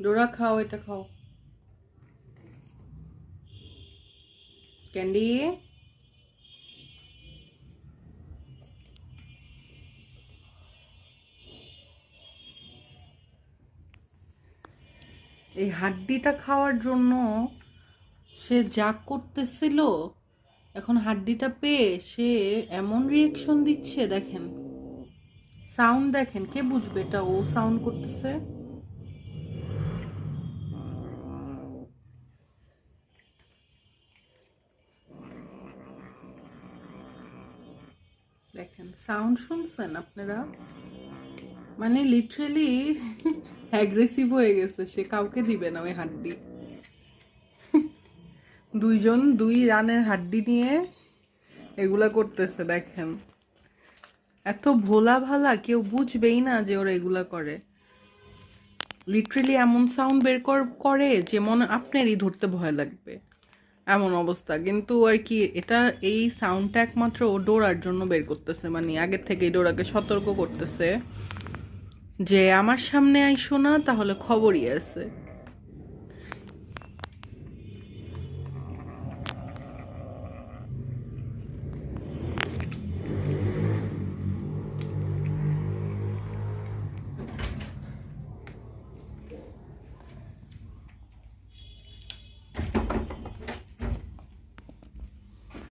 ডোরা খাও, এটা খাও ক্যান্ডি। এই হাড্ডিটা খাওয়ার জন্য সে যা করতেছিল, এখন হাড্ডিটা পেয়ে সে এমন রিয়েকশন দিচ্ছে, দেখেন সাউন্ড দেখেন, কে বুঝবে এটা ও সাউন্ড করতেছে। দেখেন সাউন্ড শুনছেন আপনারা, মানে লিটারেলি অ্যাগ্রেসিভ হয়ে গেছে, সে কাউকে দিবে না ওই হাড্ডি। দুইজন দুই রানের হাড্ডি নিয়ে এগুলা করতেছে, দেখেন এত ভোলা ভালা, কেউ বুঝবেই না যে ওরা এগুলা করে। লিটারেলি এমন সাউন্ড বের করে যে মনে আপনারই ধরতে ভয় লাগবে, এমন অবস্থা। কিন্তু আর কি এটা, এই সাউন্ডটা একমাত্র ও ডোরার জন্য বের করতেছে, মানে আগের থেকেই ডোরাকে সতর্ক করতেছে যে আমার সামনে আইসো না, তাহলে খবরই আছে।